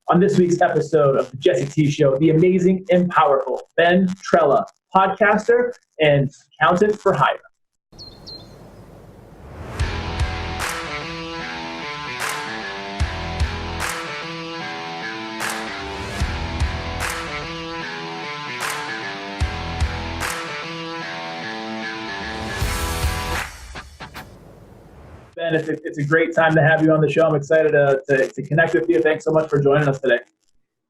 On this week's episode of the Jesse T Show, the amazing and powerful Ben Trela, podcaster and accountant for hire. Ben, it's a great time to have you on the show. I'm excited to connect with you. Thanks so much for joining us today.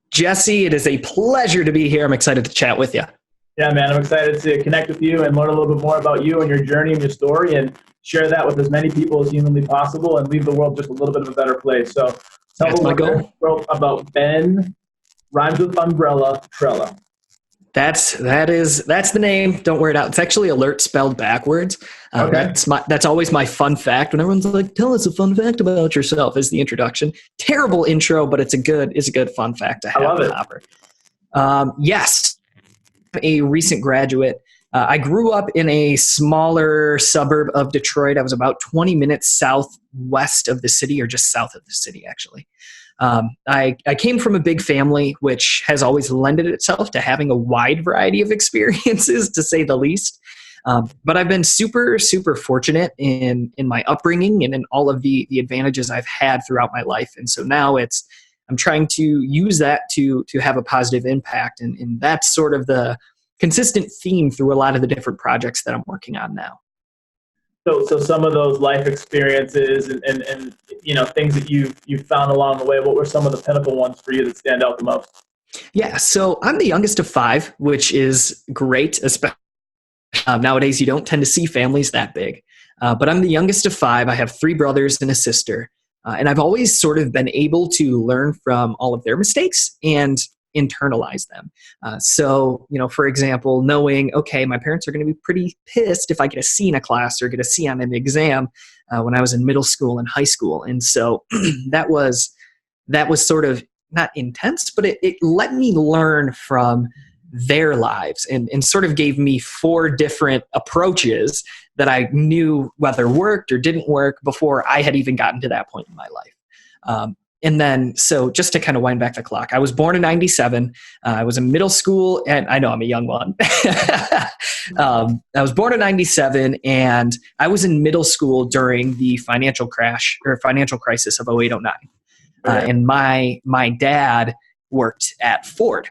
Jesse, it is a pleasure to be here. I'm excited to chat with you. Yeah, man, I'm excited to connect with you and learn a little bit more about you and your journey and your story and share that with as many people as humanly possible and leave the world just a little bit of a better place. So tell That's my goal. About Ben, rhymes with umbrella, Trela. That's the name. Don't wear it out. It's actually alert spelled backwards. Okay. That's always my fun fact. When everyone's like, "Tell us a fun fact about yourself," is the introduction. Terrible intro, but it's a good fun fact to have. I love it. Yes, a recent graduate. I grew up in a smaller suburb of Detroit. I was about 20 minutes southwest of the city, or just south of the city, actually. I came from a big family, which has always lended itself to having a wide variety of experiences, to say the least. But I've been super, super fortunate in my upbringing and in all of the advantages I've had throughout my life. And so now I'm trying to use that to have a positive impact. And that's sort of the consistent theme through a lot of the different projects that I'm working on now. So some of those life experiences and things that you've found along the way, what were some of the pinnacle ones for you that stand out the most? Yeah, so I'm the youngest of five, which is great, especially nowadays. You don't tend to see families that big, but I'm the youngest of five. I have three brothers and a sister, and I've always sort of been able to learn from all of their mistakes and internalize them. For example, knowing, okay, my parents are going to be pretty pissed if I get a C in a class or get a C on an exam when I was in middle school and high school. And so that was sort of not intense, but it let me learn from their lives and sort of gave me four different approaches that I knew whether worked or didn't work before I had even gotten to that point in my life. And then, so just to kind of wind back the clock, I was born in 97. I was in middle school, and I know I'm a young one. I was born in 97, and I was in middle school during the financial crisis of 08-09. And my dad worked at Ford.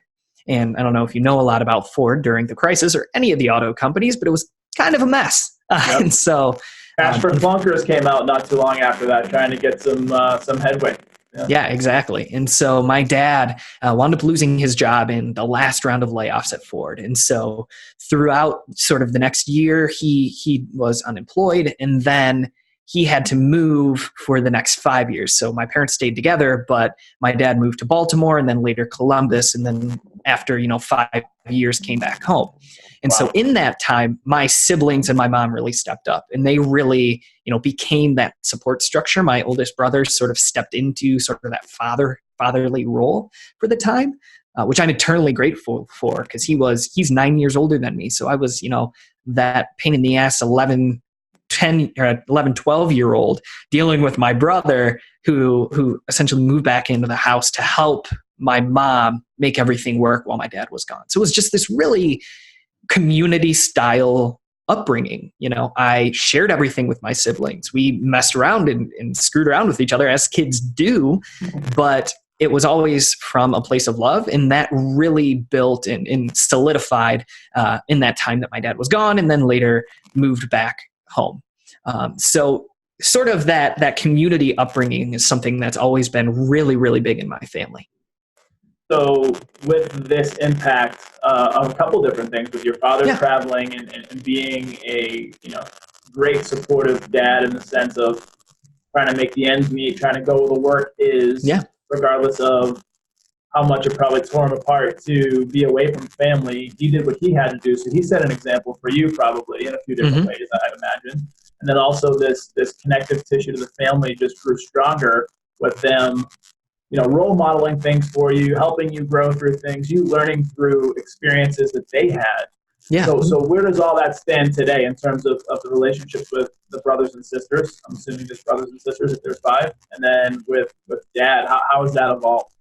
And I don't know if you know a lot about Ford during the crisis or any of the auto companies, but it was kind of a mess. Yep. And so Cash for Clunkers came out not too long after that, trying to get some headway. Yeah, exactly. And so my dad wound up losing his job in the last round of layoffs at Ford. And so throughout sort of the next year, he was unemployed, and then he had to move for the next 5 years. So my parents stayed together, but my dad moved to Baltimore and then later Columbus. And then after, 5 years came back home. And Wow. So in that time, my siblings and my mom really stepped up, and they really, became that support structure. My oldest brother sort of stepped into sort of that fatherly role for the time, which I'm eternally grateful for, because he's 9 years older than me. So I was, that pain in the ass 11, 12-year-old dealing with my brother who essentially moved back into the house to help my mom make everything work while my dad was gone. So it was just this really community style upbringing. I shared everything with my siblings. We messed around and screwed around with each other as kids do, but it was always from a place of love. And that really built and solidified in that time that my dad was gone and then later moved back home. So sort of that community upbringing is something that's always been really, really big in my family. So with this impact of a couple different things, with your father traveling and being a great supportive dad in the sense of trying to make the ends meet, trying to go where the work is, regardless of how much it probably tore him apart to be away from family, he did what he had to do. So he set an example for you probably in a few different ways, I'd imagine. And then also this connective tissue to the family just grew stronger with them role modeling things for you, helping you grow through things, you learning through experiences that they had. Yeah. So where does all that stand today in terms of the relationships with the brothers and sisters? I'm assuming there's brothers and sisters if there's five. And then with dad, how has that evolved?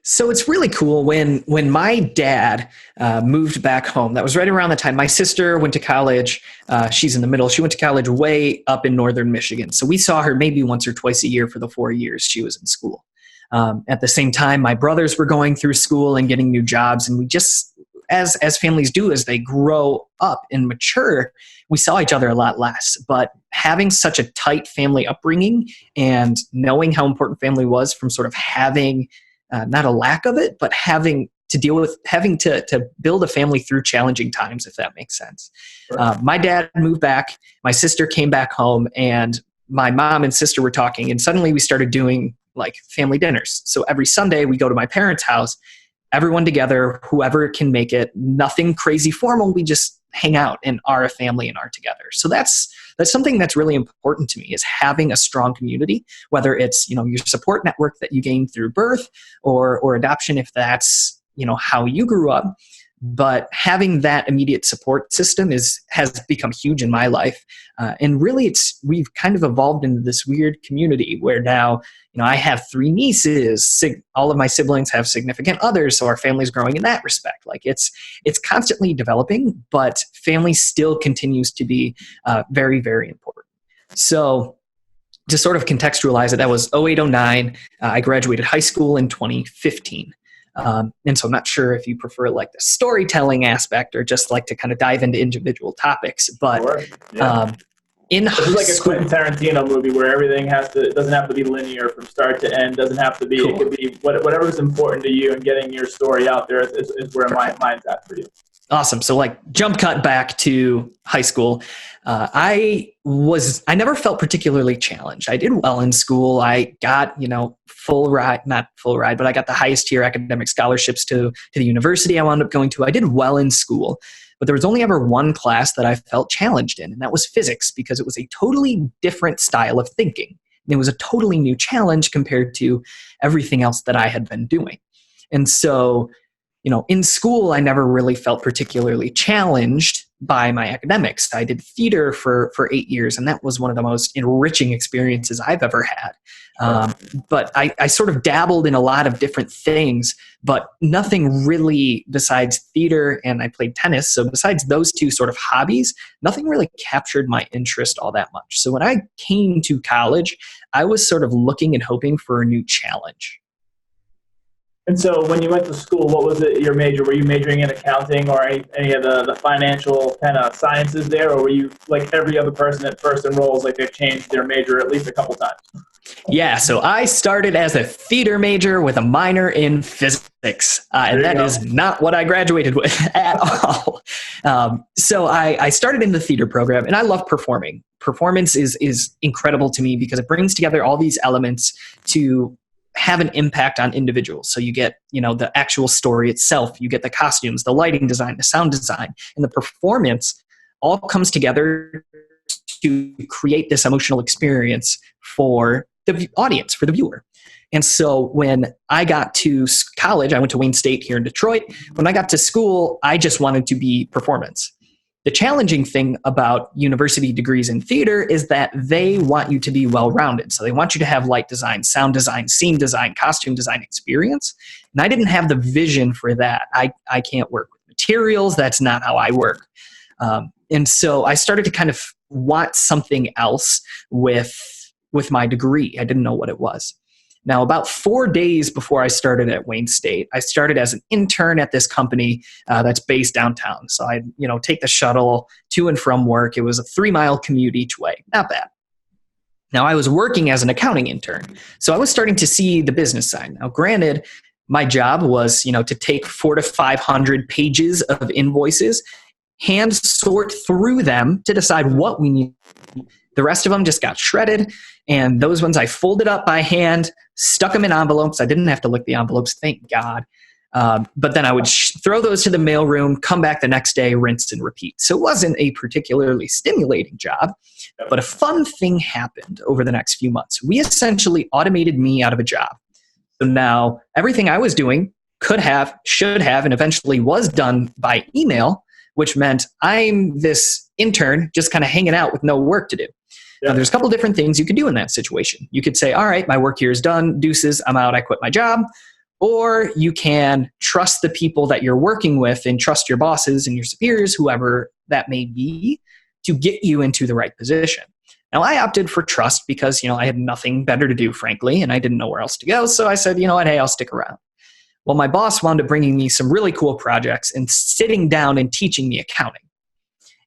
So it's really cool when my dad moved back home. That was right around the time my sister went to college. She's in the middle. She went to college way up in northern Michigan. So we saw her maybe once or twice a year for the 4 years she was in school. At the same time, my brothers were going through school and getting new jobs, and we just, as families do, as they grow up and mature, we saw each other a lot less. But having such a tight family upbringing and knowing how important family was, from sort of having not a lack of it, but having to build a family through challenging times, if that makes sense. Right. My dad moved back, my sister came back home, and my mom and sister were talking, and suddenly we started doing like family dinners. So every Sunday we go to my parents' house, everyone together, whoever can make it, nothing crazy formal. We just hang out and are a family and are together. So that's something that's really important to me, is having a strong community, whether it's, your support network that you gain through birth or adoption, if that's, how you grew up. But having that immediate support system has become huge in my life. And really we've kind of evolved into this weird community where now, I have 3 nieces, all of my siblings have significant others. So our family's growing in that respect. Like it's constantly developing, but family still continues to be very, very important. So to sort of contextualize it, that was 0809. I graduated high school in 2015. And so I'm not sure if you prefer like the storytelling aspect or just like to kind of dive into individual topics, but sure. Yeah. This is like a Quentin Tarantino movie where everything it doesn't have to be linear from start to end. Doesn't have to be, cool. It could be whatever's important to you, and getting your story out there is where my mind's at for you. Awesome. So like jump cut back to high school. I never felt particularly challenged. I did well in school. I got, not full ride, but I got the highest tier academic scholarships to the university I wound up going to. I did well in school, but there was only ever one class that I felt challenged in, and that was physics, because it was a totally different style of thinking. And it was a totally new challenge compared to everything else that I had been doing. And so, in school, I never really felt particularly challenged by my academics. I did theater for 8 years, and that was one of the most enriching experiences I've ever had. But I sort of dabbled in a lot of different things, but nothing really besides theater, and I played tennis. So besides those 2 sort of hobbies, nothing really captured my interest all that much. So when I came to college, I was sort of looking and hoping for a new challenge. And so when you went to school, what was it, your major? Were you majoring in accounting or any of the financial kind of sciences there? Or were you like every other person that first enrolls, like they've changed their major at least a couple times? Yeah, so I started as a theater major with a minor in physics. And that is not what I graduated with at all. So I started in the theater program, and I love performing. Performance is incredible to me because it brings together all these elements to have an impact on individuals. So you get, the actual story itself, you get the costumes, the lighting design, the sound design, and the performance all comes together to create this emotional experience for the audience, for the viewer. And so when I got to college, I went to Wayne State here in Detroit. When I got to school, I just wanted to be performance. The challenging thing about university degrees in theater is that they want you to be well-rounded. So they want you to have light design, sound design, scene design, costume design experience. And I didn't have the vision for that. I can't work with materials. That's not how I work. And so I started to kind of want something else with my degree. I didn't know what it was. Now, about 4 days before I started at Wayne State, I started as an intern at this company that's based downtown. So I'd, take the shuttle to and from work. It was a 3-mile commute each way. Not bad. Now, I was working as an accounting intern. So I was starting to see the business side. Now, granted, my job was, to take 400 to 500 pages of invoices, hand sort through them to decide what we need. The rest of them just got shredded, and those ones I folded up by hand, stuck them in envelopes. I didn't have to lick the envelopes, thank God. But then I would throw those to the mailroom, come back the next day, rinse and repeat. So it wasn't a particularly stimulating job, but a fun thing happened over the next few months. We essentially automated me out of a job. So now everything I was doing could have, should have, and eventually was done by email, which meant I'm this intern just kind of hanging out with no work to do. Now, there's a couple different things you could do in that situation. You could say, all right, my work here is done. Deuces, I'm out. I quit my job. or you can trust the people that you're working with and trust your bosses and your superiors, whoever that may be, to get you into the right position. Now, I opted for trust because, I had nothing better to do, frankly, and I didn't know where else to go. So I said, hey, I'll stick around. Well, my boss wound up bringing me some really cool projects and sitting down and teaching me accounting.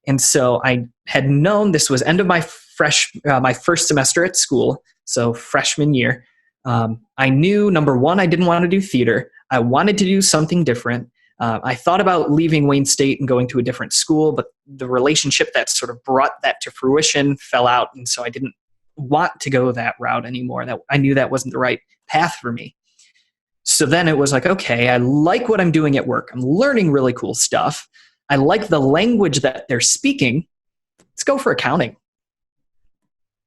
And so I had known this was end of my first semester at school, so freshman year. I knew, number one, I didn't want to do theater. I wanted to do something different. I thought about leaving Wayne State and going to a different school, but the relationship that sort of brought that to fruition fell out. And so I didn't want to go that route anymore. I knew that wasn't the right path for me. So then it was like, okay, I like what I'm doing at work. I'm learning really cool stuff. I like the language that they're speaking. Let's go for accounting.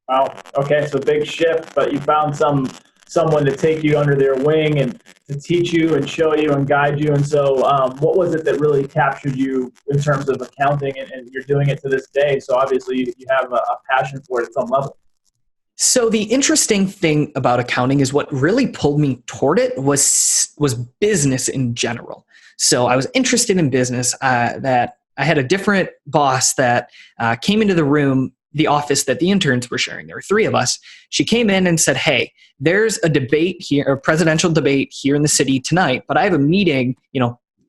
Wow. Okay. So big shift, but you found someone to take you under their wing and to teach you and show you and guide you. And so what was it that really captured you in terms of accounting, and you're doing it to this day? So obviously you have a passion for it at some level. So the interesting thing about accounting is what really pulled me toward it was business in general. So I was interested in business, that I had a different boss that came into the office that the interns were sharing. There were 3 of us. She came in and said, hey, there's a debate here, a presidential debate here in the city tonight, but I have a meeting,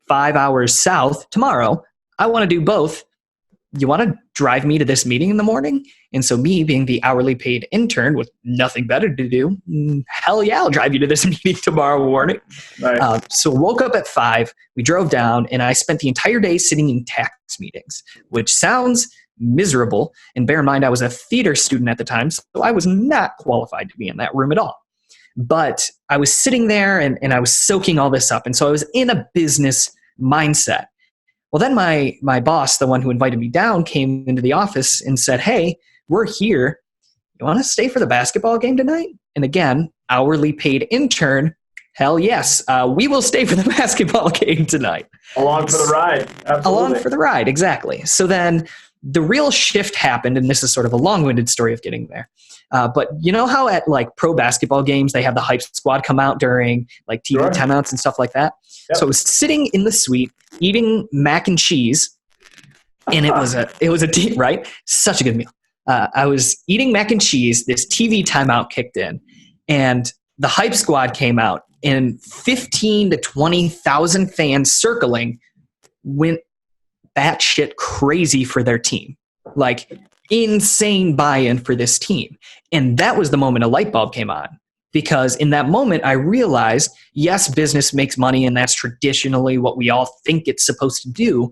5 hours south tomorrow. I want to do both. You want to drive me to this meeting in the morning? And so me being the hourly paid intern with nothing better to do, hell yeah, I'll drive you to this meeting tomorrow morning. Right. So woke up at 5, we drove down, and I spent the entire day sitting in tax meetings, which sounds miserable. And bear in mind, I was a theater student at the time, so I was not qualified to be in that room at all. But I was sitting there and I was soaking all this up. And so I was in a business mindset. Well, then my boss, the one who invited me down, came into the office and said, hey, we're here. You want to stay for the basketball game tonight? And again, hourly paid intern, hell yes, we will stay for the basketball game tonight. Along for the ride. Absolutely. Along for the ride, exactly. So then the real shift happened, and this is sort of a long-winded story of getting there. But you know how at like pro basketball games, they have the hype squad come out during like TV Sure. timeouts and stuff like that? Yep. So I was sitting in the suite eating mac and cheese, and it was a right? Such a good meal. I was eating mac and cheese, this TV timeout kicked in, and the hype squad came out, and 15 to 20,000 fans circling went batshit crazy for their team. Like insane buy-in for this team. And that was the moment a light bulb came on. Because in that moment, I realized, yes, business makes money, and that's traditionally what we all think it's supposed to do.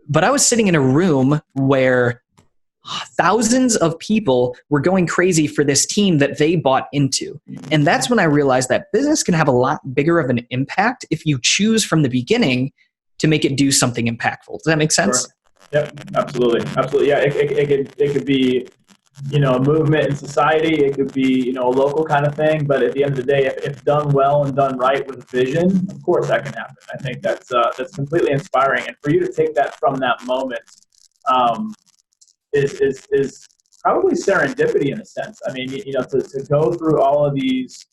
But I was sitting in a room where thousands of people were going crazy for this team that they bought into. And that's when I realized that business can have a lot bigger of an impact if you choose from the beginning to make it do something impactful. Does that make sense? Sure. Yep, absolutely. Absolutely. Yeah, it could be, a movement in society. It could be, a local kind of thing. But at the end of the day, if done well and done right with vision, of course that can happen. I think that's completely inspiring. And for you to take that from that moment is probably serendipity in a sense. I mean, to go through all of these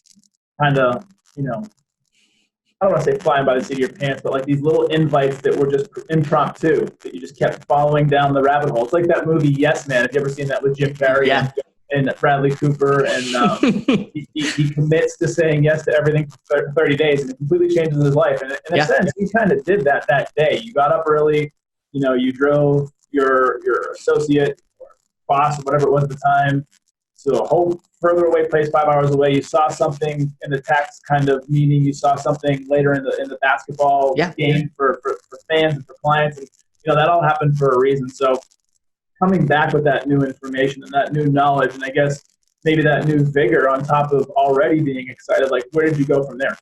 kind of, I don't want to say flying by the seat of your pants, but like these little invites that were just impromptu, that you just kept following down the rabbit hole. It's like that movie Yes Man. Have you ever seen that with Jim Carrey and Bradley Cooper? And he commits to saying yes to everything for 30 days, and it completely changes his life. And in a sense, you kind of did that day. You got up early, you drove your associate or boss or whatever it was at the time to a whole further away place, 5 hours away. You saw something in the tax kind of meeting. You saw something later in the basketball game for fans and for clients. And, that all happened for a reason. So coming back with that new information and that new knowledge, and I guess maybe that new vigor on top of already being excited, like where did you go from there?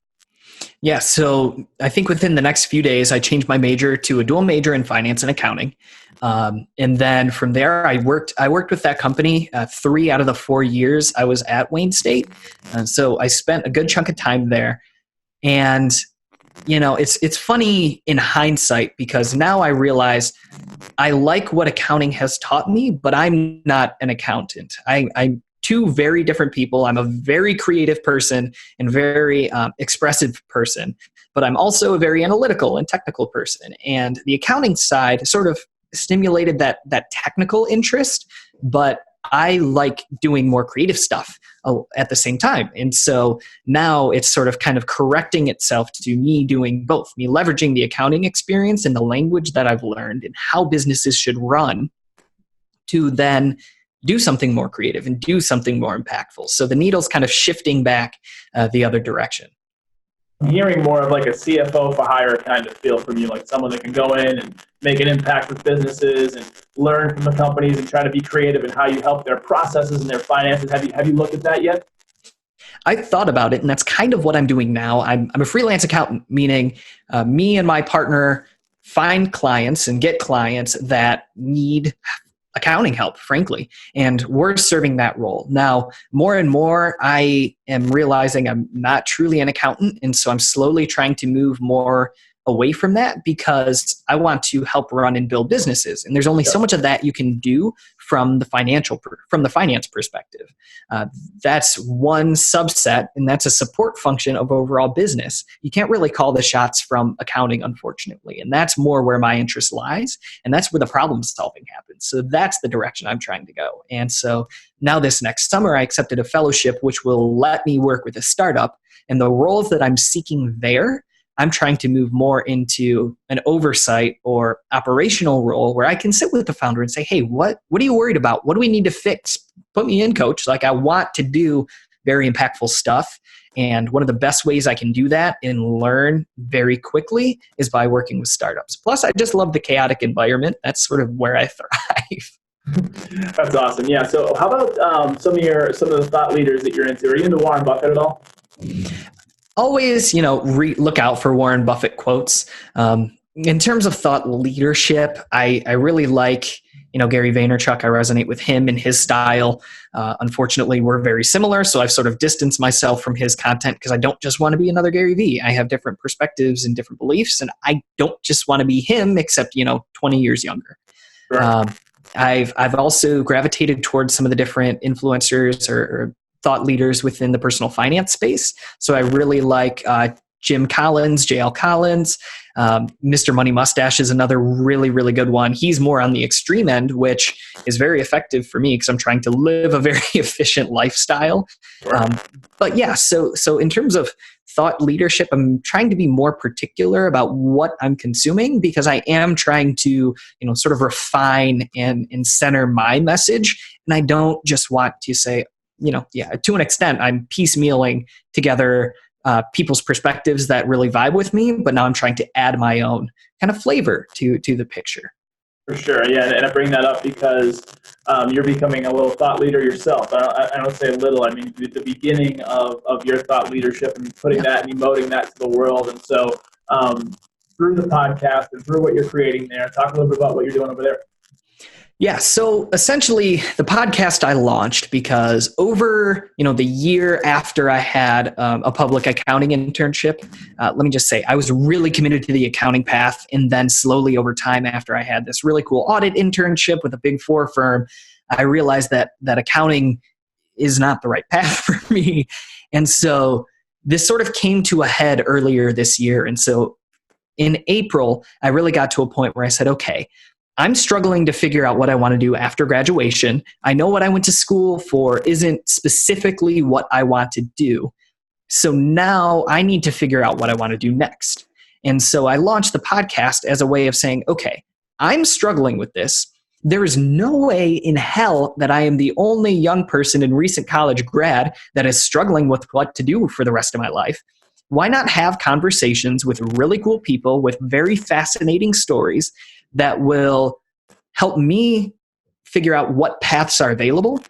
Yeah, so I think within the next few days, I changed my major to a dual major in finance and accounting. And then from there, I worked with that company 3 out of the 4 years I was at Wayne State. So I spent a good chunk of time there. And, it's funny in hindsight, because now I realize I like what accounting has taught me, but I'm not an accountant. I two very different people. I'm a very creative person and very expressive person, but I'm also a very analytical and technical person. And the accounting side sort of stimulated that technical interest, but I like doing more creative stuff at the same time. And so now it's sort of kind of correcting itself to me doing both, me leveraging the accounting experience and the language that I've learned and how businesses should run to then do something more creative and do something more impactful. So the needle's kind of shifting back the other direction. I'm hearing more of like a CFO for hire kind of feel from you, like someone that can go in and make an impact with businesses and learn from the companies and try to be creative in how you help their processes and their finances. Have you looked at that yet? I thought about it, and that's kind of what I'm doing now. I'm a freelance accountant, meaning me and my partner find clients and get clients that need accounting help, frankly, and we're serving that role. Now, more and more, I am realizing I'm not truly an accountant, and so I'm slowly trying to move more away from that because I want to help run and build businesses. And there's only so much of that you can do from the finance perspective. That's one subset, and that's a support function of overall business. You can't really call the shots from accounting, unfortunately. And that's more where my interest lies. And that's where the problem solving happens. So that's the direction I'm trying to go. And so now this next summer, I accepted a fellowship, which will let me work with a startup. And the roles that I'm seeking there, I'm trying to move more into an oversight or operational role where I can sit with the founder and say, hey, what are you worried about? What do we need to fix? Put me in, coach. Like, I want to do very impactful stuff. And one of the best ways I can do that and learn very quickly is by working with startups. Plus, I just love the chaotic environment. That's sort of where I thrive. That's awesome. Yeah. So how about some of the thought leaders that you're into? Are you into Warren Buffett at all? Always, look out for Warren Buffett quotes. In terms of thought leadership, I really like, Gary Vaynerchuk. I resonate with him and his style. Unfortunately, we're very similar, so I've sort of distanced myself from his content because I don't just want to be another Gary V. I have different perspectives and different beliefs, and I don't just want to be him, except 20 years younger. Sure. I've also gravitated towards some of the different influencers or thought leaders within the personal finance space. So I really like Jim Collins, JL Collins. Mr. Money Mustache is another really, really good one. He's more on the extreme end, which is very effective for me because I'm trying to live a very efficient lifestyle. Sure. But yeah, so in terms of thought leadership, I'm trying to be more particular about what I'm consuming because I am trying to, sort of refine and center my message. And I don't just want to say, to an extent, I'm piecemealing together people's perspectives that really vibe with me, but now I'm trying to add my own kind of flavor to the picture. For sure, yeah, and I bring that up because you're becoming a little thought leader yourself. I don't say little, I mean the beginning of your thought leadership and putting that and emoting that to the world. And so through the podcast and through what you're creating there, talk a little bit about what you're doing over there. Yeah, so essentially the podcast I launched because over, the year after I had a public accounting internship, let me just say I was really committed to the accounting path. And then slowly over time after I had this really cool audit internship with a Big Four firm, I realized that accounting is not the right path for me. And so this sort of came to a head earlier this year. And so in April, I really got to a point where I said, okay, I'm struggling to figure out what I want to do after graduation. I know what I went to school for isn't specifically what I want to do. So now I need to figure out what I want to do next. And so I launched the podcast as a way of saying, okay, I'm struggling with this. There is no way in hell that I am the only young person in recent college grad that is struggling with what to do for the rest of my life. Why not have conversations with really cool people with very fascinating stories that will help me figure out what paths are available?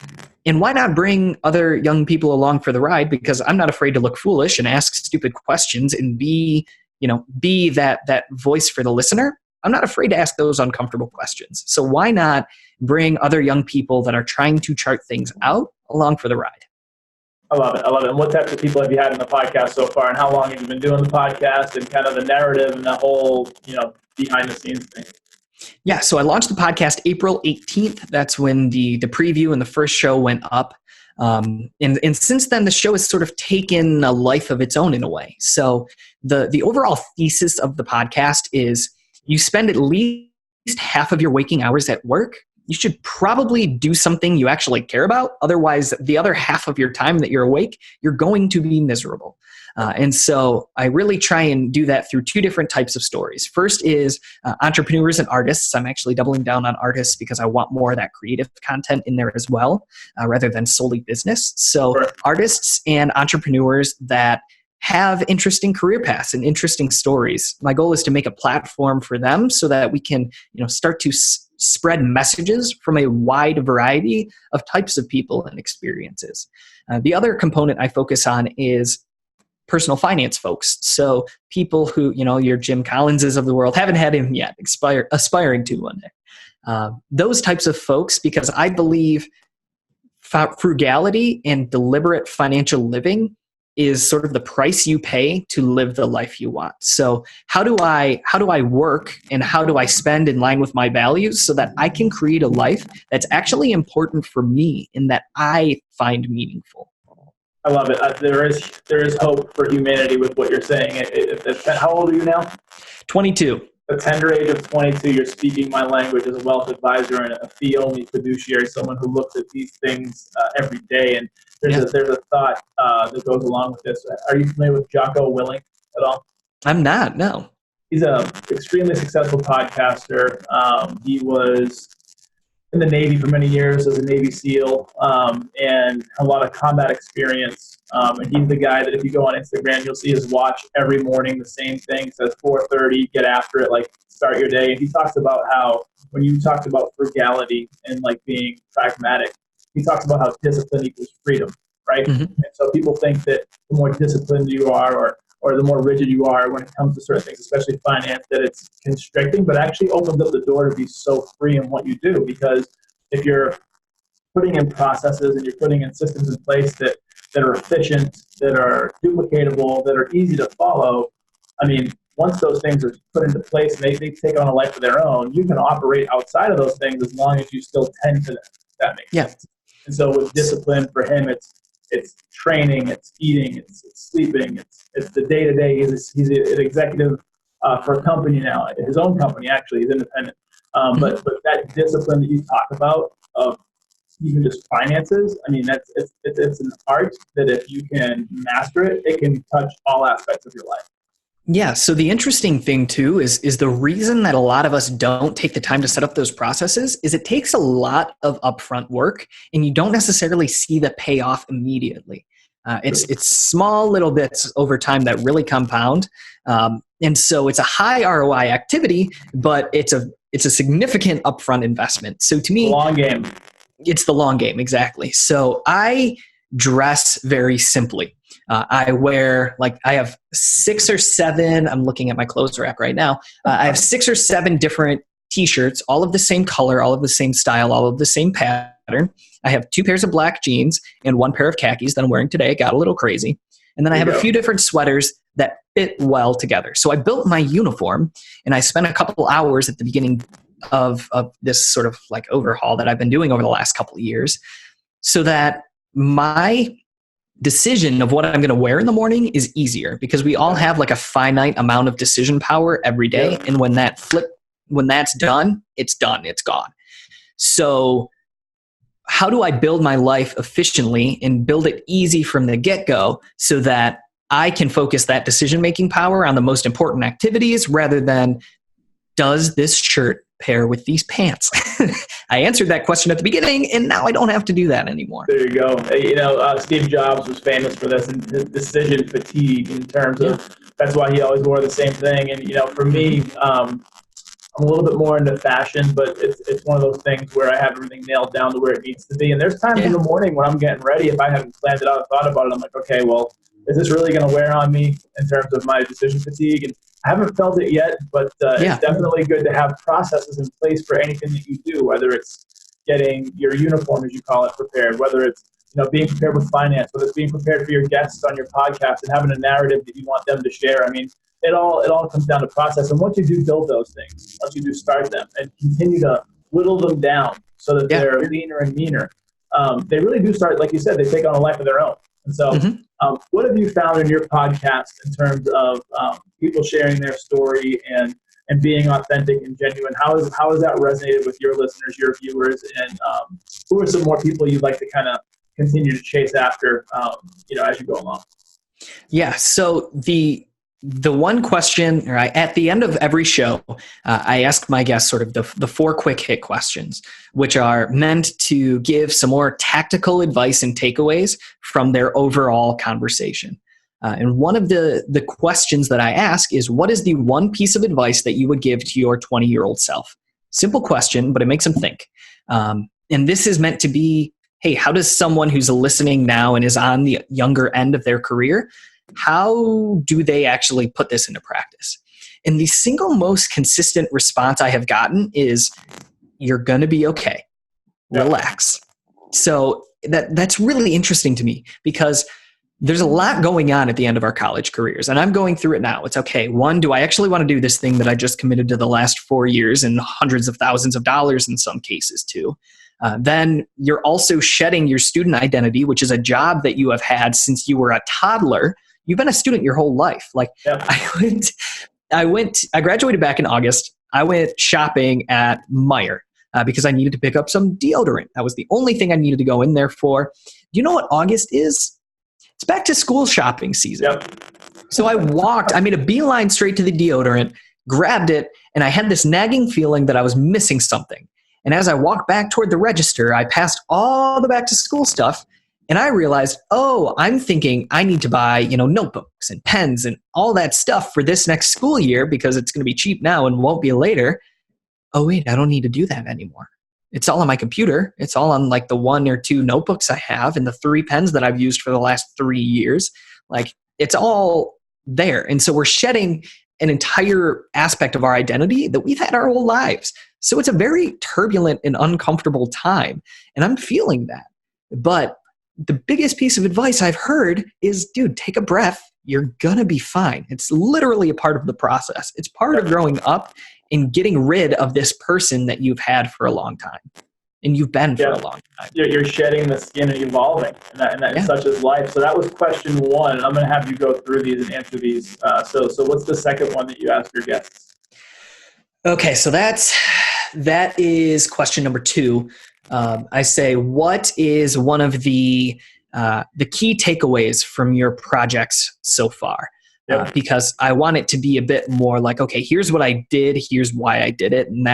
And why not bring other young people along for the ride? Because I'm not afraid to look foolish and ask stupid questions and be that voice for the listener. I'm not afraid to ask those uncomfortable questions. So why not bring other young people that are trying to chart things out along for the ride? I love it. And what types of people have you had in the podcast so far, and how long have you been doing the podcast and kind of the narrative and the whole, behind the scenes thing? Yeah, so I launched the podcast April 18th. That's when the preview and the first show went up. And since then, the show has sort of taken a life of its own in a way. So the overall thesis of the podcast is you spend at least half of your waking hours at work. You should probably do something you actually care about. Otherwise, the other half of your time that you're awake, you're going to be miserable. And so I really try and do that through two different types of stories. First is entrepreneurs and artists. I'm actually doubling down on artists because I want more of that creative content in there as well, rather than solely business. So artists and entrepreneurs that have interesting career paths and interesting stories. My goal is to make a platform for them so that we can, start to spread messages from a wide variety of types of people and experiences. The other component I focus on is personal finance folks. So people who, your Jim Collinses of the world, haven't had him yet, aspiring to one day. Those types of folks, because I believe frugality and deliberate financial living is sort of the price you pay to live the life you want. So how do I work and how do I spend in line with my values so that I can create a life that's actually important for me and that I find meaningful? I love it. There is hope for humanity with what you're saying. How old are you now? 22. At the tender age of 22, you're speaking my language as a wealth advisor and a fee-only fiduciary, someone who looks at these things every day. And there's a thought that goes along with this. Are you familiar with Jocko Willink at all? I'm not, no. He's an extremely successful podcaster. He was in the Navy for many years as a Navy SEAL and a lot of combat experience. And he's the guy that if you go on Instagram, you'll see his watch every morning, the same thing, says 4:30, get after it, like start your day. And he talks about how when you talked about frugality and like being pragmatic, he talks about how discipline equals freedom, right? Mm-hmm. And so people think that the more disciplined you are or the more rigid you are when it comes to certain things, especially finance, that it's constricting, but actually opens up the door to be so free in what you do. Because if you're putting in processes and you're putting in systems in place that are efficient, that are duplicatable, that are easy to follow, I mean, once those things are put into place and they take on a life of their own, you can operate outside of those things as long as you still tend to them. That makes sense. And so with discipline, for him, it's training, it's eating, it's sleeping, it's the day-to-day. He's an executive for a company now, his own company, actually. He's independent. But that discipline that you talk about of even just finances, I mean, it's an art that if you can master it, it can touch all aspects of your life. Yeah. So the interesting thing too is the reason that a lot of us don't take the time to set up those processes is it takes a lot of upfront work and you don't necessarily see the payoff immediately. It's small little bits over time that really compound. And so it's a high ROI activity, but it's a significant upfront investment. So to me, long game. It's the long game. Exactly. So I dress very simply. I wear, I have 6 or 7, I'm looking at my clothes rack right now. I have 6 or 7 different t-shirts, all of the same color, all of the same style, all of the same pattern. I have 2 pairs of black jeans and 1 pair of khakis that I'm wearing today. Got a little crazy. And then I have a few different sweaters that fit well together. So I built my uniform and I spent a couple hours at the beginning of this sort of overhaul that I've been doing over the last couple of years so that my decision of what I'm going to wear in the morning is easier because we all have a finite amount of decision power every day. Yeah. And when that's done, it's gone. So how do I build my life efficiently and build it easy from the get-go so that I can focus that decision-making power on the most important activities rather than does this shirt pair with these pants? I answered that question at the beginning, and now I don't have to do that anymore. There you go. Steve Jobs was famous for this and decision fatigue in terms of that's why he always wore the same thing. And, for me, I'm a little bit more into fashion, but it's one of those things where I have everything nailed down to where it needs to be. And there's times in the morning when I'm getting ready, if I haven't planned it out and thought about it, I'm like, okay, well, is this really going to wear on me in terms of my decision fatigue? And I haven't felt it yet, but it's definitely good to have processes in place for anything that you do, whether it's getting your uniform, as you call it, prepared, whether it's being prepared with finance, whether it's being prepared for your guests on your podcast and having a narrative that you want them to share. I mean, it all comes down to process. And once you do build those things, once you do start them and continue to whittle them down so that they're leaner and meaner, they really do start, like you said, they take on a life of their own. And so what have you found in your podcast in terms of people sharing their story and being authentic and genuine? How has that resonated with your listeners, your viewers, and who are some more people you'd like to kind of continue to chase after, as you go along? Yeah. So the one question, right, at the end of every show, I ask my guests sort of the 4 quick hit questions, which are meant to give some more tactical advice and takeaways from their overall conversation. And one of the questions that I ask is, what is the one piece of advice that you would give to your 20-year-old self? Simple question, but it makes them think. And this is meant to be, hey, how does someone who's listening now and is on the younger end of their career, how do they actually put this into practice? And the single most consistent response I have gotten is, you're going to be okay. Relax. So that's really interesting to me, because there's a lot going on at the end of our college careers, and I'm going through it now. It's okay. One, do I actually want to do this thing that I just committed to the last 4 years and hundreds of thousands of dollars in some cases to? Then you're also shedding your student identity, which is a job that you have had since you were a toddler. You've been a student your whole life. Like, I graduated back in August. I went shopping at Meijer because I needed to pick up some deodorant. That was the only thing I needed to go in there for. Do you know what August is? It's back to school shopping season. So I made a beeline straight to the deodorant, grabbed it, and I had this nagging feeling that I was missing something. And as I walked back toward the register, I passed all the back to school stuff, and I realized, I'm thinking I need to buy, notebooks and pens and all that stuff for this next school year because it's going to be cheap now and won't be later. Oh, wait, I don't need to do that anymore. It's all on my computer. It's all on like the 1 or 2 notebooks I have and the 3 pens that I've used for the last 3 years. Like, it's all there. And so we're shedding an entire aspect of our identity that we've had our whole lives. So it's a very turbulent and uncomfortable time. And I'm feeling that. But the biggest piece of advice I've heard is, dude, take a breath. You're going to be fine. It's literally a part of the process. It's part of growing up and getting rid of this person that you've had for a long time. And you've been for a long time. You're shedding the skin and evolving. And that such is life. So that was question 1. I'm going to have you go through these and answer these. So what's the second one that you ask your guests? Okay, so that is question number 2. I say, what is one of the key takeaways from your projects so far? Because I want it to be a bit more like, okay, here's what I did, here's why I did it. And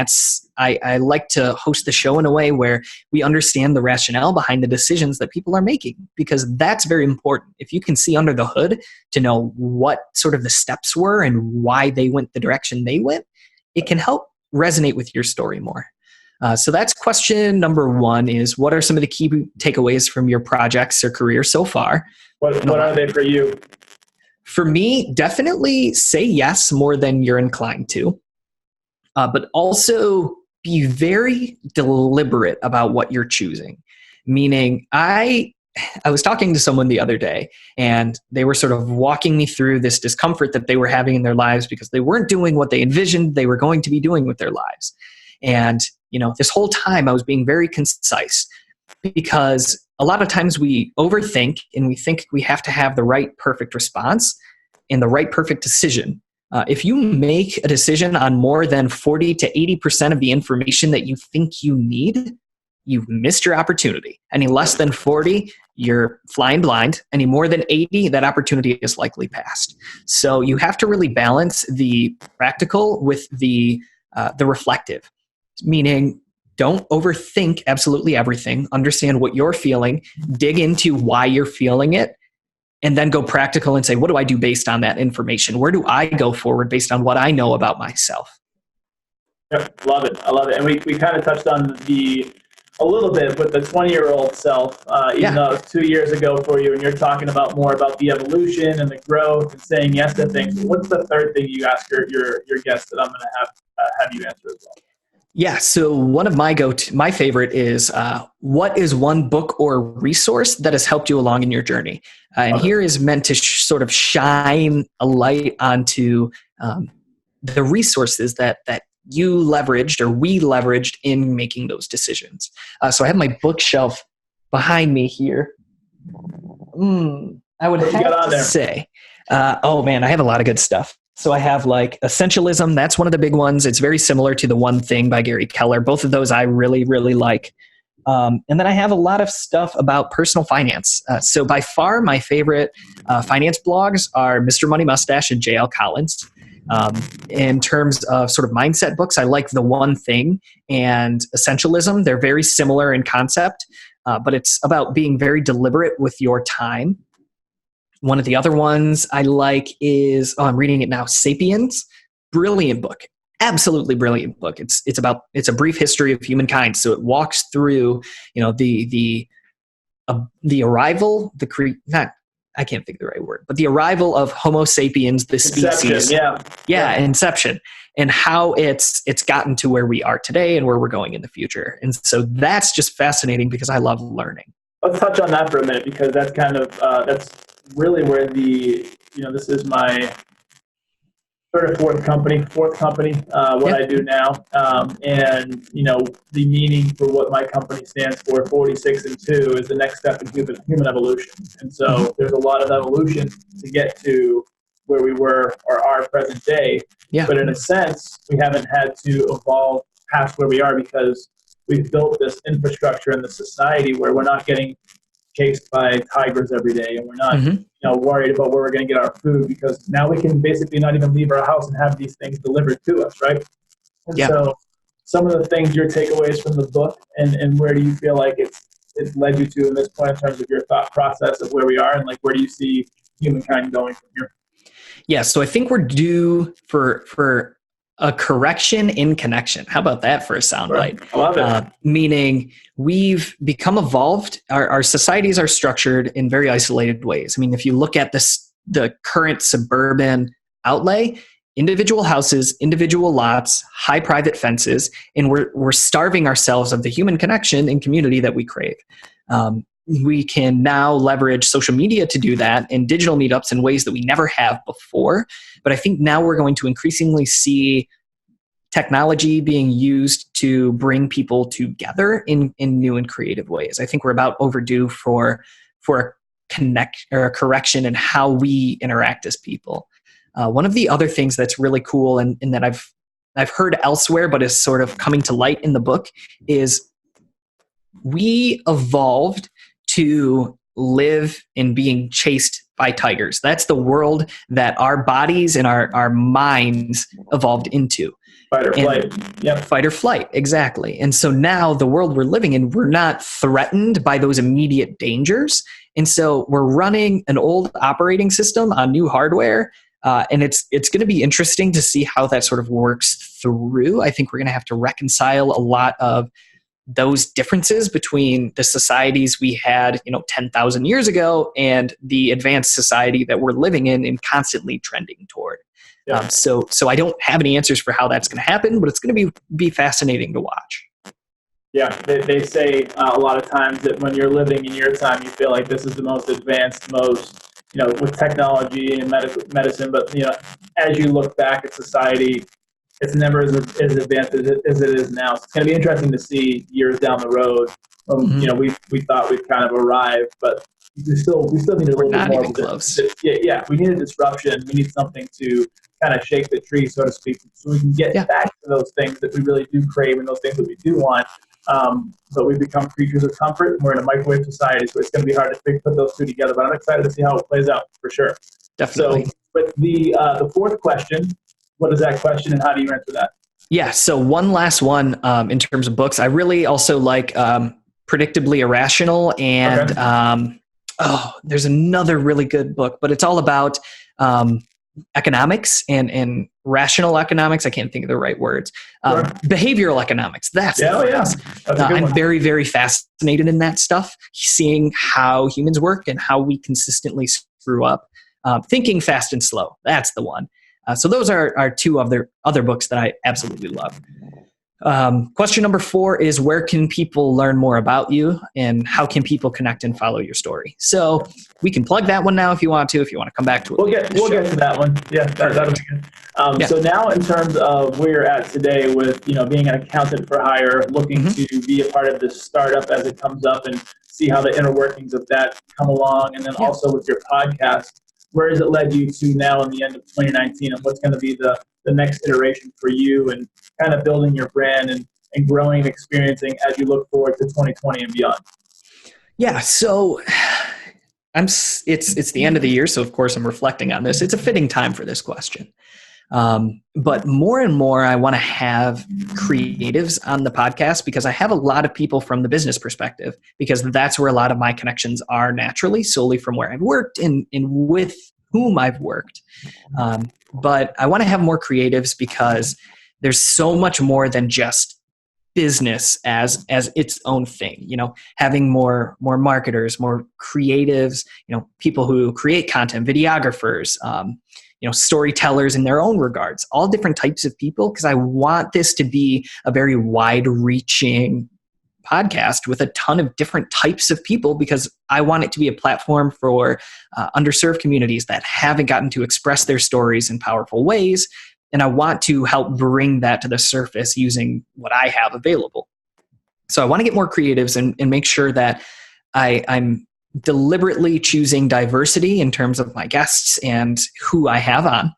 I like to host the show in a way where we understand the rationale behind the decisions that people are making, because that's very important. If you can see under the hood to know what sort of the steps were and why they went the direction they went, it can help resonate with your story more. So that's question number 1 is, what are some of the key takeaways from your projects or career so far? What are they for you? For me, definitely say yes more than you're inclined to, but also be very deliberate about what you're choosing. Meaning, I was talking to someone the other day, and they were sort of walking me through this discomfort that they were having in their lives because they weren't doing what they envisioned they were going to be doing with their lives. And, this whole time I was being very concise, because a lot of times we overthink and we think we have to have the right perfect response and the right perfect decision. If you make a decision on more than 40 to 80% of the information that you think you need, you've missed your opportunity. Any less than 40, you're flying blind. Any more than 80, that opportunity is likely past. So you have to really balance the practical with the reflective. Meaning, don't overthink absolutely everything. Understand what you're feeling. Dig into why you're feeling it. And then go practical and say, what do I do based on that information? Where do I go forward based on what I know about myself? Yep, love it. I love it. And we kind of touched on a little bit with the 20-year-old self, even though it was 2 years ago for you, and you're talking about more about the evolution and the growth and saying yes to things. What's the third thing you ask your guests that I'm going to have you answer as well? Yeah, so one of my favorite is, what is one book or resource that has helped you along in your journey? And here is meant to sort of shine a light onto the resources that you leveraged or we leveraged in making those decisions. So I have my bookshelf behind me here. I would have to say, oh man, I have a lot of good stuff. So I have like Essentialism. That's one of the big ones. It's very similar to The One Thing by Gary Keller. Both of those I really, really like. And then I have a lot of stuff about personal finance. So by far, my favorite finance blogs are Mr. Money Mustache and J.L. Collins. In terms of sort of mindset books, I like The One Thing and Essentialism. They're very similar in concept, but it's about being very deliberate with your time. One of the other ones I like is, I'm reading it now, Sapiens. Brilliant book. Absolutely brilliant book. It's a brief history of humankind. So it walks through, the arrival, I can't think of the right word, but the arrival of Homo sapiens, the species. Inception, and how it's gotten to where we are today and where we're going in the future. And so that's just fascinating because I love learning. Let's touch on that for a minute, because that's kind of that's really where this is my fourth company, I do now. And, the meaning for what my company stands for, 46 and 2, is the next step in human evolution. And so there's a lot of evolution to get to where we were or are present day. Yeah. But in a sense, we haven't had to evolve past where we are because we've built this infrastructure in the society where we're not getting chased by tigers every day, and we're not worried about where we're going to get our food, because now we can basically not even leave our house and have these things delivered to us, right? And so some of the things, your takeaways from the book, and where do you feel like it's led you to in this point in terms of your thought process of where we are, and like where do you see humankind going from here? Yeah, so I think we're due for a correction in connection. How about that for a soundbite? I love it. Meaning we've become evolved. Our societies are structured in very isolated ways. I mean, if you look at the current suburban outlay, individual houses, individual lots, high private fences, and we're starving ourselves of the human connection and community that we crave. We can now leverage social media to do that and digital meetups in ways that we never have before. But I think now we're going to increasingly see technology being used to bring people together in new and creative ways. I think we're about overdue for a correction in how we interact as people. One of the other things that's really cool and that I've heard elsewhere, but is sort of coming to light in the book, is we evolved to live in being chased by tigers. That's the world that our bodies and our minds evolved into. Fight or flight. Yep. Fight or flight, exactly. And so now the world we're living in, we're not threatened by those immediate dangers. And so we're running an old operating system on new hardware. And it's going to be interesting to see how that sort of works through. I think we're going to have to reconcile a lot of those differences between the societies we had, 10,000 years ago and the advanced society that we're living in and constantly trending toward. Yeah. So I don't have any answers for how that's going to happen, but it's going to be fascinating to watch. Yeah, they say a lot of times that when you're living in your time, you feel like this is the most advanced, with technology and medicine. But, as you look back at society, it's never as advanced as it is now. So it's going to be interesting to see years down the road. We thought we'd kind of arrived, but we still need a little bit more. Close. Yeah. We need a disruption. We need something to kind of shake the tree, so to speak, so we can get back to those things that we really do crave and those things that we do want. But we've become creatures of comfort, and we're in a microwave society, so it's going to be hard to put those two together. But I'm excited to see how it plays out for sure. Definitely. So, with the fourth question. What is that question, and how do you answer that? Yeah, so one last one in terms of books. I really also like Predictably Irrational, and there's another really good book, but it's all about economics and rational economics. I can't think of the right words. Sure. Behavioral economics. That's the phrase. I'm very, very fascinated in that stuff, seeing how humans work and how we consistently screw up. Thinking Fast and Slow. That's the one. So those are two other books that I absolutely love. Question number 4 is, where can people learn more about you, and how can people connect and follow your story? So we can plug that one now if you want to come back to it. We'll get to that one. Yeah, that'll be good. So now in terms of where you're at today with, being an accountant for hire, looking to be a part of this startup as it comes up and see how the inner workings of that come along. And then also with your podcast, where has it led you to now in the end of 2019, and what's going to be the next iteration for you, and kind of building your brand and growing and experiencing as you look forward to 2020 and beyond? Yeah, so it's the end of the year, so of course I'm reflecting on this. It's a fitting time for this question. But more and more, I want to have creatives on the podcast, because I have a lot of people from the business perspective, because that's where a lot of my connections are naturally, solely from where I've worked and with whom I've worked. But I want to have more creatives, because there's so much more than just business as its own thing. You know, having more marketers, more creatives, you know, people who create content, videographers, you know, storytellers in their own regards, all different types of people, because I want this to be a very wide-reaching podcast with a ton of different types of people, because I want it to be a platform for underserved communities that haven't gotten to express their stories in powerful ways. And I want to help bring that to the surface using what I have available. So I want to get more creatives and make sure that I'm deliberately choosing diversity in terms of my guests and who I have on.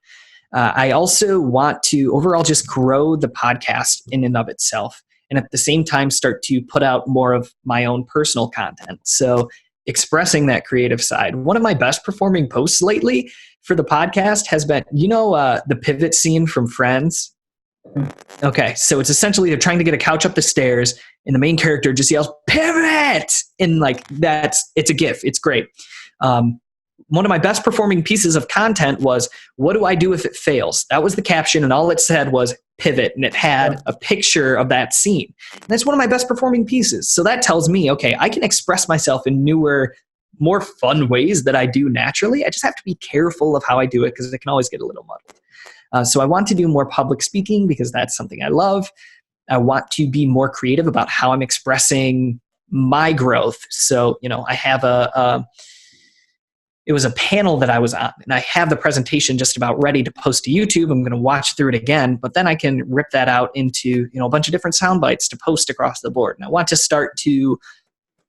I also want to overall just grow the podcast in and of itself, and at the same time start to put out more of my own personal content. So expressing that creative side. One of my best performing posts lately for the podcast has been, you know, the pivot scene from Friends. Okay, so it's essentially they're trying to get a couch up the stairs, and the main character just yells "pivot!" and like it's a GIF. It's great. One of my best performing pieces of content was, "What do I do if it fails?" That was the caption, and all it said was "pivot," and it had a picture of that scene. And that's one of my best performing pieces. So that tells me, okay, I can express myself in newer, more fun ways that I do naturally. I just have to be careful of how I do it, because it can always get a little muddled. So I want to do more public speaking, because that's something I love. I want to be more creative about how I'm expressing my growth. So, you know, I have it was a panel that I was on, and I have the presentation just about ready to post to YouTube. I'm going to watch through it again, but then I can rip that out into, you know, a bunch of different sound bites to post across the board. And I want to start to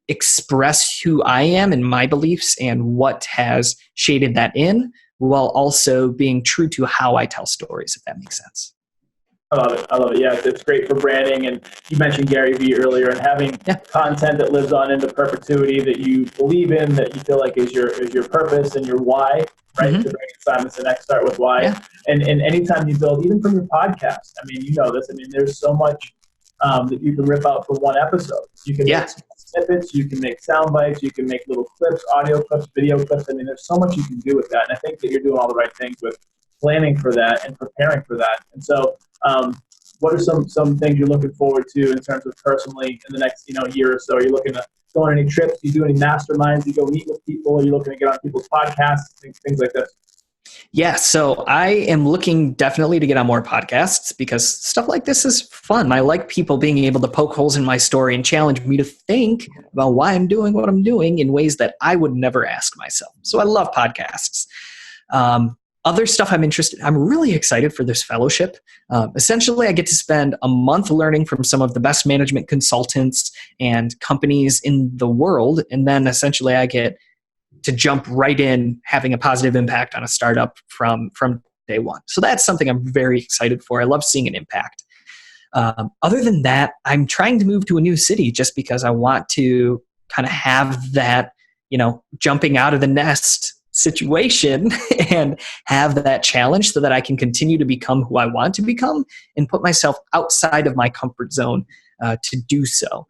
express who I am and my beliefs and what has shaded that in, while also being true to how I tell stories, if that makes sense. I love it. I love it. Yeah, it's great for branding. And you mentioned Gary Vee earlier, and having content that lives on into perpetuity, that you believe in, that you feel like is your purpose and your why, right? To bring Simon Sinek, start with why. Yeah. And anytime you build, even from your podcast, I mean, you know this. I mean, there's so much that you can rip out from one episode. You can make snippets, you can make sound bites, you can make little clips, audio clips, video clips. I mean, there's so much you can do with that. And I think that you're doing all the right things with planning for that and preparing for that. And so, what are some things you're looking forward to in terms of personally in the next year or so? Are you looking to go on any trips? Do you do any masterminds? Do you go meet with people? Are you looking to get on people's podcasts? Things like this. Yeah, so I am looking definitely to get on more podcasts, because stuff like this is fun. I like people being able to poke holes in my story and challenge me to think about why I'm doing what I'm doing in ways that I would never ask myself. So I love podcasts. Other stuff I'm really excited for this fellowship. Essentially, I get to spend a month learning from some of the best management consultants and companies in the world. And then essentially I get to jump right in, having a positive impact on a startup from day one. So that's something I'm very excited for. I love seeing an impact. Other than that, I'm trying to move to a new city just because I want to kind of have that, jumping out of the nest situation and have that challenge so that I can continue to become who I want to become and put myself outside of my comfort zone to do so.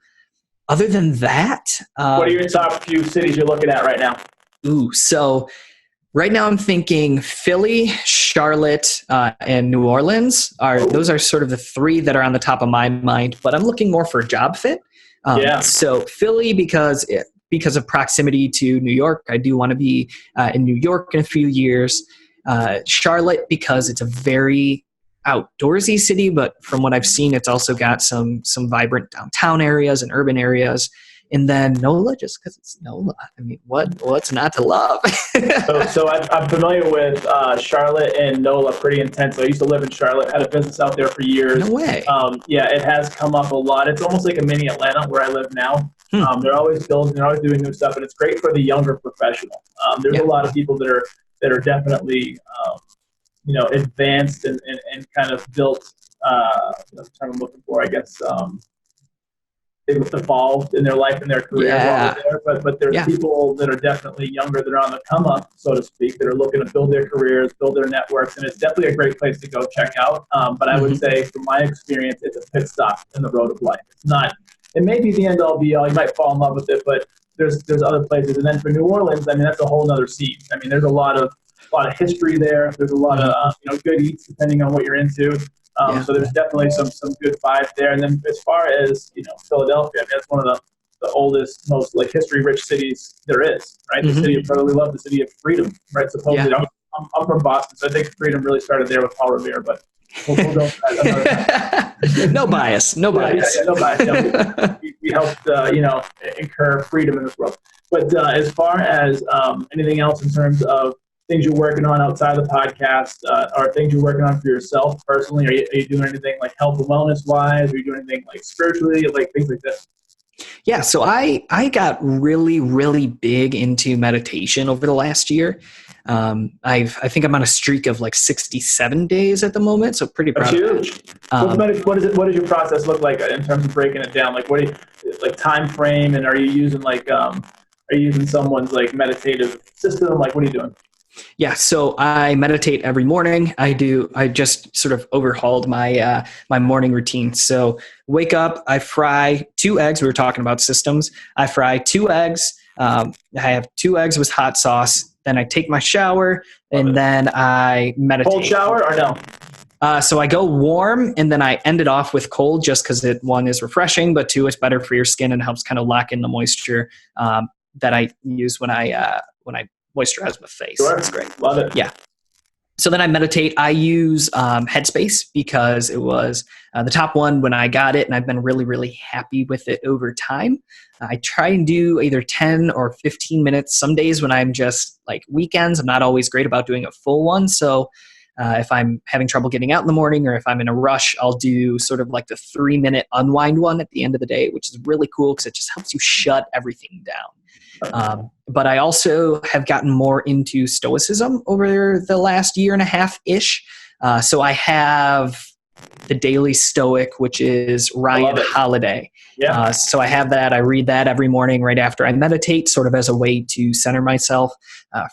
Other than that... what are your top few cities you're looking at right now? So right now I'm thinking Philly, Charlotte, and New Orleans. Those are sort of the three that are on the top of my mind, but I'm looking more for a job fit. So Philly, because of proximity to New York. I do want to be in New York in a few years. Charlotte, because it's a very outdoorsy city, but from what I've seen, it's also got some vibrant downtown areas and urban areas. And then NOLA, just because it's NOLA. I mean, what's not to love? So I'm familiar with Charlotte and NOLA pretty intense. I used to live in Charlotte, had a business out there for years. No way. It has come up a lot. It's almost like a mini Atlanta where I live now. They're always building, they're always doing new stuff, and it's great for the younger professional. There's a lot of people that are definitely advanced and kind of built. That's the term I'm looking for, I guess. They've evolved in their life and their career while they're there, but there's people that are definitely younger that are on the come up, so to speak, that are looking to build their careers, build their networks, and it's definitely a great place to go check out. But I would say, from my experience, it's a pit stop in the road of life. It's not. It may be the end all be all. You might fall in love with it, but there's other places. And then for New Orleans, I mean, that's a whole other scene. I mean, there's a lot of history there. There's a lot of good eats depending on what you're into. So there's definitely some good vibes there. And then as far as Philadelphia, I mean, that's one of the oldest, most history-rich cities there is, right? The city of brotherly love, the city of freedom, right? Supposedly, I'm from Boston, so I think freedom really started there with Paul Revere, but we'll go another time. No bias. No bias. No bias. Yeah, we helped incur freedom in this world. But as far as anything else in terms of things you're working on outside of the podcast, or things you're working on for yourself personally? Are you doing anything like health and wellness wise? Are you doing anything like spiritually, like things like this? Yeah, so I got really, really big into meditation over the last year. I think I'm on a streak of 67 days at the moment, so pretty proud. That's huge. What does your process look like in terms of breaking it down? What do you time frame, and are you using are you using someone's meditative system? What are you doing? Yeah, so I meditate every morning. I just sort of overhauled my my morning routine. So wake up, I fry 2 eggs. We were talking about systems. I fry 2 eggs. I have 2 eggs with hot sauce. Then I take my shower, and then I meditate. Cold shower or no? So I go warm, and then I end it off with cold, just because one is refreshing, but 2, it's better for your skin and helps kind of lock in the moisture that I use when I moisturize my face. Sure. That's great. Love it. Yeah. So then I meditate. I use Headspace because it was the top one when I got it, and I've been really, really happy with it over time. I try and do either 10 or 15 minutes. Some days when I'm just weekends, I'm not always great about doing a full one. So if I'm having trouble getting out in the morning, or if I'm in a rush, I'll do sort of the 3-minute unwind one at the end of the day, which is really cool because it just helps you shut everything down. But I also have gotten more into Stoicism over the last year and a half-ish. So I have the Daily Stoic, which is Ryan Holiday. Yeah. So I have that. I read that every morning right after I meditate, sort of as a way to center myself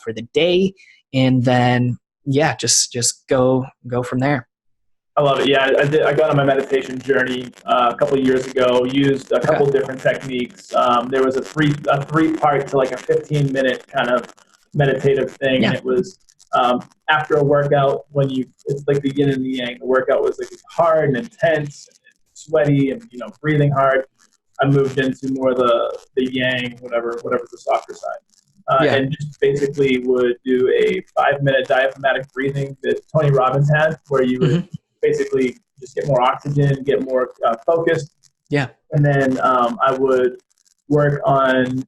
for the day. And then, just go from there. I love it. Yeah, I got on my meditation journey a couple of years ago, used a couple different techniques. There was a three-part to a 15-minute kind of meditative thing. And it was after a workout, it's the yin and the yang. The workout was hard and intense and sweaty and breathing hard. I moved into more the yang, whatever's the softer side. And just basically would do a 5-minute diaphragmatic breathing that Tony Robbins had, where you would basically just get more oxygen, get more focused. Yeah. And then I would work on,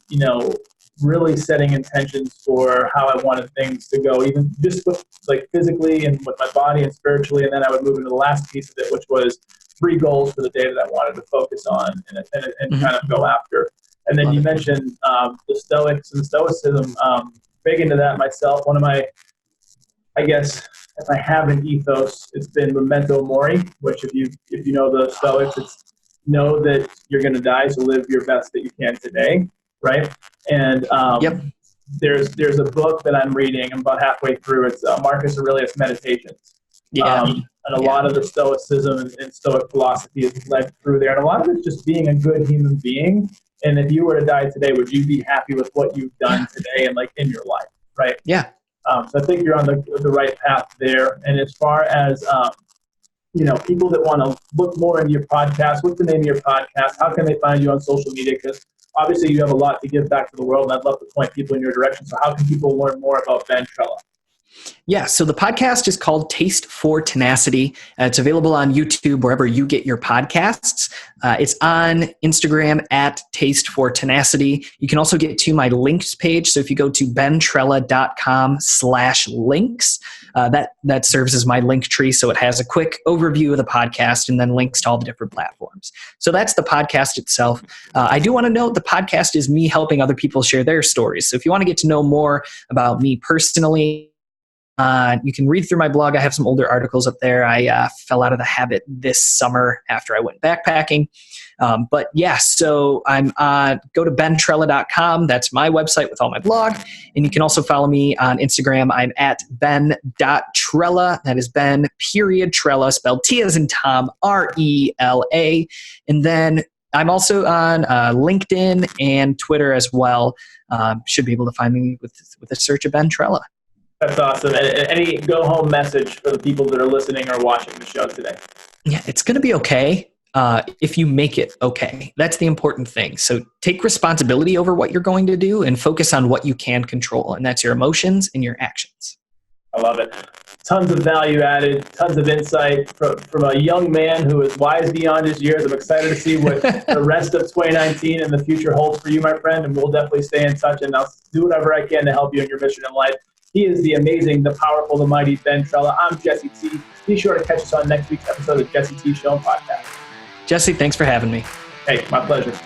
really setting intentions for how I wanted things to go, even just with physically and with my body and spiritually. And then I would move into the last piece of it, which was 3 goals for the day that I wanted to focus on and kind of go after. And then you mentioned the Stoics and Stoicism. Big into that myself. One of my, I guess, if I have an ethos, it's been memento mori, which if you know the Stoics, it's know that you're going to die, so live your best that you can today, right? And there's a book that I'm reading. I'm about halfway through. It's Marcus Aurelius Meditations. And a lot of the Stoicism and Stoic philosophy is led through there. And a lot of it's just being a good human being. And if you were to die today, would you be happy with what you've done today and in your life, right? Yeah. So I think you're on the right path there. And as far as, people that want to look more into your podcast, what's the name of your podcast? How can they find you on social media? Because obviously you have a lot to give back to the world, and I'd love to point people in your direction. So how can people learn more about Ben Trela? Yeah, so the podcast is called Taste for Tenacity. It's available on YouTube, wherever you get your podcasts. It's on Instagram at Taste for Tenacity. You can also get to my links page. So if you go to bentrela.com/links, that serves as my link tree. So it has a quick overview of the podcast and then links to all the different platforms. So that's the podcast itself. I do want to note the podcast is me helping other people share their stories. So if you want to get to know more about me personally, you can read through my blog. I have some older articles up there. I fell out of the habit this summer after I went backpacking. But yeah, so I'm go to bentrela.com. That's my website with all my blog. And you can also follow me on Instagram. I'm at ben.trela. That is Ben, Trela, spelled T as in Tom, R-E-L-A. And then I'm also on LinkedIn and Twitter as well. Should be able to find me with a search of Ben Trela. That's awesome. And any go-home message for the people that are listening or watching the show today? Yeah, it's going to be okay if you make it okay. That's the important thing. So take responsibility over what you're going to do and focus on what you can control, and that's your emotions and your actions. I love it. Tons of value added, tons of insight from a young man who is wise beyond his years. I'm excited to see what the rest of 2019 and the future holds for you, my friend, and we'll definitely stay in touch, and I'll do whatever I can to help you in your mission in life. He is the amazing, the powerful, the mighty Ben Trela. I'm Jesse T. Be sure to catch us on next week's episode of Jesse T. Show and Podcast. Jesse, thanks for having me. Hey, my pleasure.